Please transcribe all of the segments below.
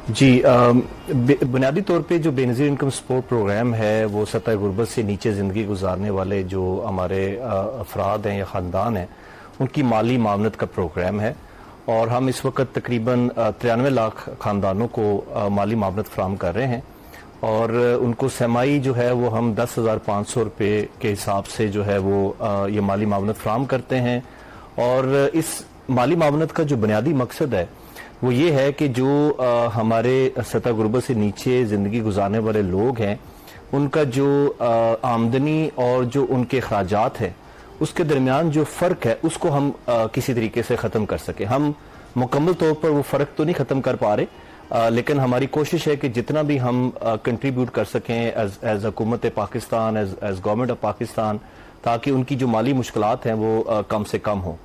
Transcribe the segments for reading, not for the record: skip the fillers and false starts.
जी, बुनियादी तौर पे जो बेनज़ीर इनकम सपोर्ट प्रोग्राम है वो सतह गुर्बत से नीचे ज़िंदगी गुजारने वाले जो हमारे अफराद हैं या ख़ानदान हैं उनकी माली मामनत का प्रोग्राम है। और हम इस वक्त तकरीबन 93 लाख ख़ानदानों को माली मामनत फ़राहम कर रहे हैं और उनको सहमाई जो है वो हम 10,500 रुपये के हिसाब से जो है वो ये माली मामनत फ़राहम करते हैं। और इस माली मामनत का जो बुनियादी मकसद है वो ये है कि जो हमारे सतह गुर्बत से नीचे ज़िंदगी गुजारने वाले लोग हैं उनका जो आमदनी और जो उनके अखराजात है उसके दरमियान जो फ़र्क है उसको हम किसी तरीके से ख़त्म कर सकें। हम मुकम्मल तौर पर वो फ़र्क तो नहीं ख़त्म कर पा रहे, लेकिन हमारी कोशिश है कि जितना भी हम कंट्रीब्यूट कर सकें एज हुकूमत Pakistan, as government of Pakistan, ताकि उनकी जो माली मुश्किलात हैं वो कम से कम हो।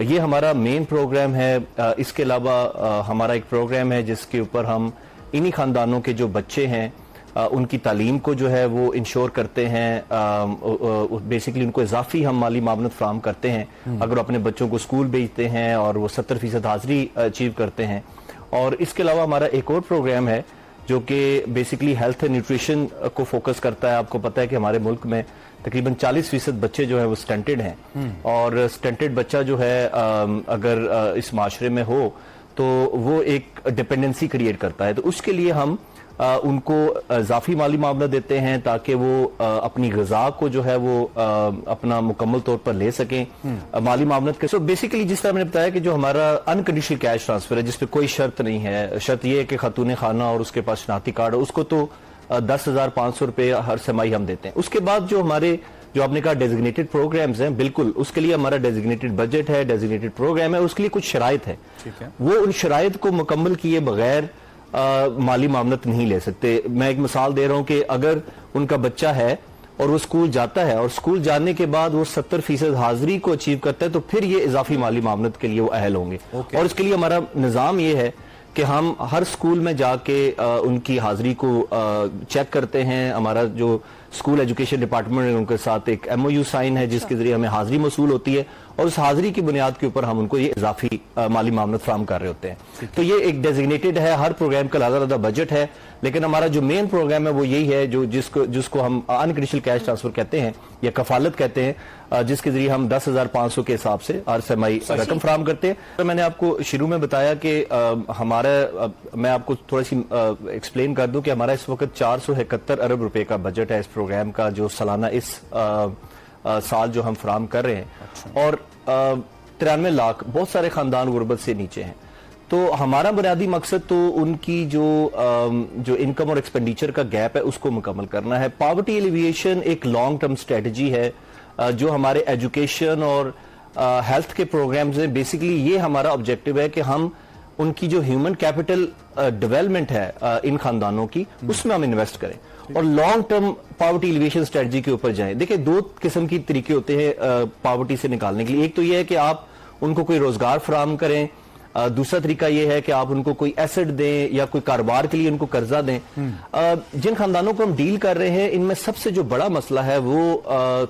ये हमारा मेन प्रोग्राम है। इसके अलावा हमारा एक प्रोग्राम है जिसके ऊपर हम इन्हीं ख़ानदानों के जो बच्चे हैं उनकी तालीम को जो है वो इंश्योर करते हैं। बेसिकली उनको इजाफी हम माली मामनत फ़राहम करते हैं अगर अपने बच्चों को स्कूल भेजते हैं और वो 70% हाजिरी अचीव करते हैं। और इसके अलावा हमारा एक और प्रोग्राम है जो कि बेसिकली हेल्थ एंड न्यूट्रिशन को फोकस करता है। आपको पता है कि हमारे मुल्क में तकरीबन 40% बच्चे जो है वो स्टंटेड हैं और स्टंटेड बच्चा जो है अगर इस माशरे में हो तो वो एक डिपेंडेंसी क्रिएट करता है। तो उसके लिए हम उनको इजाफी माली मामला देते हैं ताकि वो अपनी ग़िज़ा को जो है वो अपना मुकम्मल तौर पर ले सकें माली मामलत के। सो बेसिकली जिस तरह मैंने बताया कि जो हमारा अनकंडीशनल कैश ट्रांसफर है जिस पे कोई शर्त नहीं है, शर्त ये है कि खातून खाना और उसके पास शनाख्ती कार्ड है, उसको तो 10,500 रुपये हर समाई हम देते हैं। उसके बाद जो हमारे जो आपने कहा डेजिग्नेटेड प्रोग्राम्स हैं, बिल्कुल उसके लिए हमारा डेजिग्नेटेड बजट है, डेजिग्नेटेड प्रोग्राम है, उसके लिए कुछ शराइत है। वो उन शराइत को मुकम्मल किए बगैर माली मामलत नहीं ले सकते। मैं एक मिसाल दे रहा हूं कि अगर उनका बच्चा है और वो स्कूल जाता है और स्कूल जाने के बाद वो 70% हाजिरी को अचीव करता है तो फिर ये इजाफी माली मामलत के लिए वो अहल होंगे। और इसके लिए हमारा निज़ाम ये है कि हम हर स्कूल में जाके उनकी हाजिरी को चेक करते हैं। हमारा जो स्कूल एजुकेशन डिपार्टमेंट है उनके साथ एक MOU साइन है जिसके जरिए हमें हाजिरी मसूल होती है और उस हाजिरी की बुनियाद के ऊपर हम उनको ये इजाफी माली मामलत फराहम कर रहे होते हैं। तो ये एक डेजिग्नेटेड है, हर प्रोग्राम का अलग-अलग बजट है, लेकिन हमारा जो मेन प्रोग्राम है वो यही है जो जिसको हम अनकंडीशनल कैश ट्रांसफर कहते हैं या कफालत कहते हैं, जिसके जरिए हम 10,500 के हिसाब से हर समाई रकम फराहम करते हैं। तो मैंने आपको शुरू में बताया कि मैं आपको थोड़ी सी एक्सप्लेन कर दूं कि हमारा इस वक्त 471 अरब रुपए का बजट है इस प्रोग्राम का जो सालाना इस साल जो हम फराहम कर रहे हैं। और 93 लाख बहुत सारे खानदान गुर्बत से नीचे हैं। तो हमारा बुनियादी मकसद तो उनकी जो इनकम और एक्सपेंडिचर का गैप है उसको मुकम्मल करना है। पॉवर्टी एलिविएशन एक लॉन्ग टर्म स्ट्रेटजी है जो हमारे एजुकेशन और हेल्थ के प्रोग्राम्स हैं। बेसिकली ये हमारा ऑब्जेक्टिव है कि हम उनकी जो ह्यूमन कैपिटल डेवलपमेंट है इन खानदानों की उसमें हम इन्वेस्ट करें और long term poverty alleviation strategy के ऊपर जाएं। देखिए, दो किस्म की तरीके होते हैं पॉवर्टी से निकालने के लिए। एक तो ये है कि आप उनको कोई रोजगार फराहम करें, दूसरा तरीका यह है कि आप उनको कोई एसेट दें या कोई कारोबार के लिए उनको कर्जा दें। जिन खानदानों को हम डील कर रहे हैं इनमें सबसे जो बड़ा मसला है वो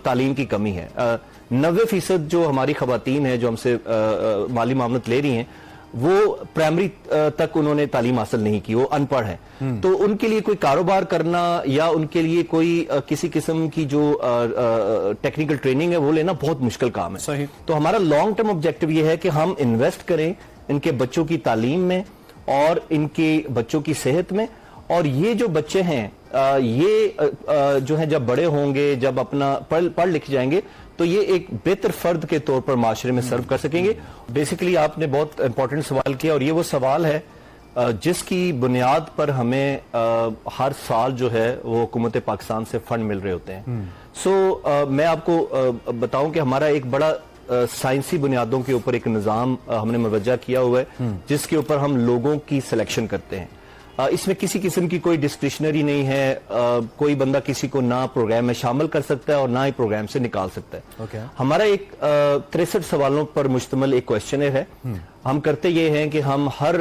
तालीम की कमी है। 90% जो हमारी खवातीन है जो हमसे माली मामलत ले रही हैं वो प्राइमरी तक उन्होंने तालीम हासिल नहीं की, वो अनपढ़ है। तो उनके लिए कोई कारोबार करना या उनके लिए कोई किसी किस्म की जो टेक्निकल ट्रेनिंग है वो लेना बहुत मुश्किल काम है। सही। तो हमारा लॉन्ग टर्म ऑब्जेक्टिव ये है कि हम इन्वेस्ट करें इनके बच्चों की तालीम में और इनके बच्चों की सेहत में। और ये जो बच्चे हैं ये जो है जब बड़े होंगे, जब अपना पढ़ लिख जाएंगे तो ये एक बेहतर फर्द के तौर पर माशरे में सर्व कर सकेंगे। बेसिकली आपने बहुत इंपॉर्टेंट सवाल किया और ये वो सवाल है जिसकी बुनियाद पर हमें हर साल जो है वो हुकूमत पाकिस्तान से फंड मिल रहे होते हैं। मैं आपको बताऊं कि हमारा एक बड़ा साइंसी बुनियादों के ऊपर एक निज़ाम हमने मुवज्जा किया हुआ है जिसके ऊपर हम लोगों की सिलेक्शन करते हैं। इसमें किसी किस्म की कोई डिस्क्रिशनरी नहीं है। कोई बंदा किसी को ना प्रोग्राम में शामिल कर सकता है और ना ही प्रोग्राम से निकाल सकता है। हमारा एक 63 सवालों पर मुश्तमिल एक क्वेश्चनर है। हम करते ये हैं कि हम हर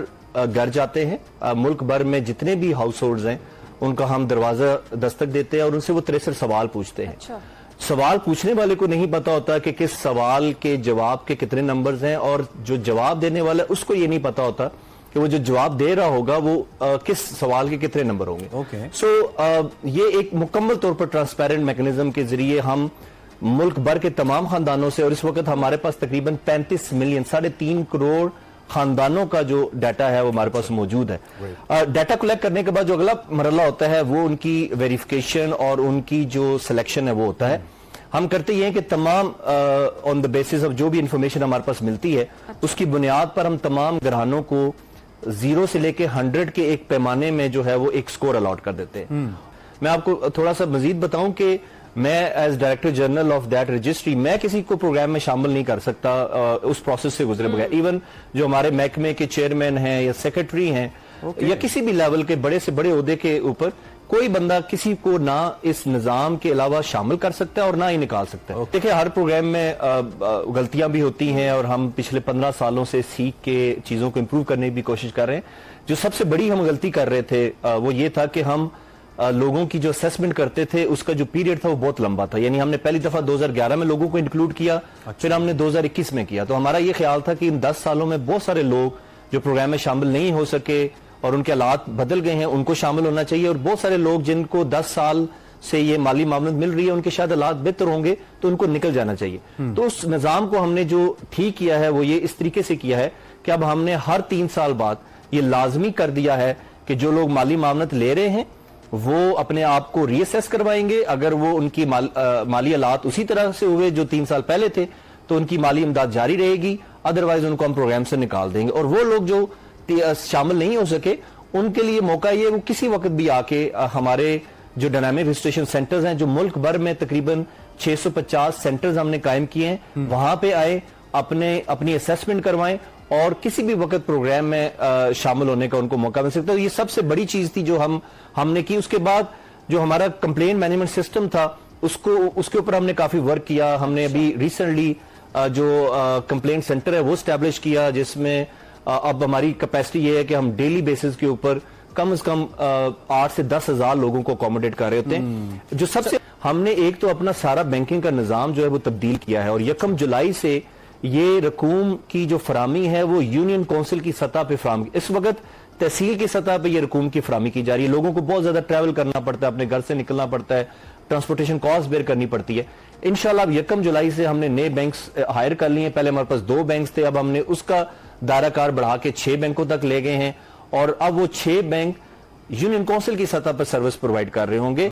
घर जाते हैं, मुल्क भर में जितने भी हाउस होल्ड्स हैं उनका हम दरवाजा दस्तक देते हैं और उनसे वो 63 सवाल पूछते हैं। अच्छा। सवाल पूछने वाले को नहीं पता होता कि किस सवाल के जवाब के कितने नंबर्स हैं और जो जवाब देने वाला है उसको ये नहीं पता होता कि वो जो जवाब दे रहा होगा वो किस सवाल के कितने नंबर होंगे। Okay. सो ये एक मुकम्मल तौर पर ट्रांसपेरेंट मैकेनिज्म के जरिए हम मुल्क भर के तमाम खानदानों से, और इस वक्त हमारे पास तकरीबन 35 मिलियन 3.5 करोड़ खानदानों का जो डाटा है वो हमारे पास मौजूद है। डाटा कलेक्ट करने के बाद जो अगला मरला होता है वो उनकी वेरिफिकेशन और उनकी जो सिलेक्शन है वो होता है। हम करते ये हैं कि तमाम ऑन द बेसिस ऑफ जो भी इंफॉर्मेशन हमारे पास मिलती है उसकी बुनियाद पर हम तमाम ग्राहकों को 0 से लेके 100 के एक पैमाने में जो है वो एक स्कोर अलॉट कर देते हैं। मैं आपको थोड़ा सा मजीद बताऊं कि मैं as director general of that registry मैं किसी को प्रोग्राम में शामिल नहीं कर सकता उस प्रोसेस से गुजरे बगैर। इवन जो हमारे महकमे के चेयरमैन हैं या सेक्रेटरी हैं या किसी भी लेवल के बड़े से बड़े ओहदे के ऊपर कोई बंदा किसी को ना इस निजाम के अलावा शामिल कर सकता है और ना ही निकाल सकता है। देखिए हर प्रोग्राम में गलतियां भी होती हैं और हम पिछले 15 सालों से सीख के चीजों को इम्प्रूव करने की भी कोशिश कर रहे हैं। जो सबसे बड़ी हम गलती कर रहे थे वो ये था कि हम लोगों की जो असेसमेंट करते थे उसका जो पीरियड था वो बहुत लंबा था। यानी हमने पहली दफा 2011 में लोगों को इंक्लूड किया, फिर हमने 2021 में किया। तो हमारा ये ख्याल था कि इन 10 सालों में बहुत सारे लोग जो प्रोग्राम में शामिल नहीं हो सके और उनके हालात बदल गए हैं उनको शामिल होना चाहिए, और बहुत सारे लोग जिनको 10 साल से ये माली मामलत मिल रही है उनके शायद हालात बेहतर होंगे तो उनको निकल जाना चाहिए। तो उस निजाम को हमने जो ठीक किया है वो ये इस तरीके से किया है कि अब हमने हर 3 साल बाद ये लाजमी कर दिया है कि जो लोग माली मामलत ले रहे हैं वो अपने आप को रीअसेस करवाएंगे। अगर वो उनकी माली हालात उसी तरह से हुए जो 3 साल पहले थे तो उनकी माली इमदाद जारी रहेगी, अदरवाइज उनको हम प्रोग्राम से निकाल देंगे। और वो लोग जो शामिल नहीं हो सके उनके लिए मौका ये वो किसी वक्त भी आके हमारे जो डायनामिक रजिस्ट्रेशन सेंटर्स हैं जो मुल्क भर में तकरीबन 650 सेंटर्स हमने कायम किए हैं वहां पे आए, अपनी असेसमेंट करवाएं और किसी भी वक्त प्रोग्राम में शामिल होने का उनको मौका मिल सकता है। ये सबसे बड़ी चीज थी जो हमने की। उसके बाद जो हमारा कंप्लेंट मैनेजमेंट सिस्टम था उसके ऊपर हमने काफी वर्क किया। हमने अभी रिसेंटली जो कंप्लेंट सेंटर है वो स्टैब्लिश किया जिसमें अब हमारी कैपेसिटी ये है कि हम डेली बेसिस के ऊपर कम से कम 8 से 10 हजार लोगों को अकोमोडेट कर रहे होते हैं। जो सबसे हमने एक तो अपना सारा बैंकिंग का निजाम जो है वो तब्दील किया है और 1 जुलाई से ये रकूम की जो फरामी है वो यूनियन काउंसिल की सतह पे फराम, इस वक्त तहसील की सतह पे ये रकूम की फरामी की जा रही है। लोगों को बहुत ज्यादा ट्रैवल करना पड़ता है, अपने घर से निकलना पड़ता है, ट्रांसपोर्टेशन कॉस्ट बेयर करनी पड़ती है। इंशाल्लाह 1 जुलाई से हमने नए बैंक्स हायर कर लिए हैं। पहले हमारे पास 2 बैंक्स थे, अब हमने उसका दायराकार बढ़ा के 6 बैंकों तक ले गए हैं और अब वो 6 बैंक यूनियन काउंसिल की सतह पर सर्विस प्रोवाइड कर रहे होंगे।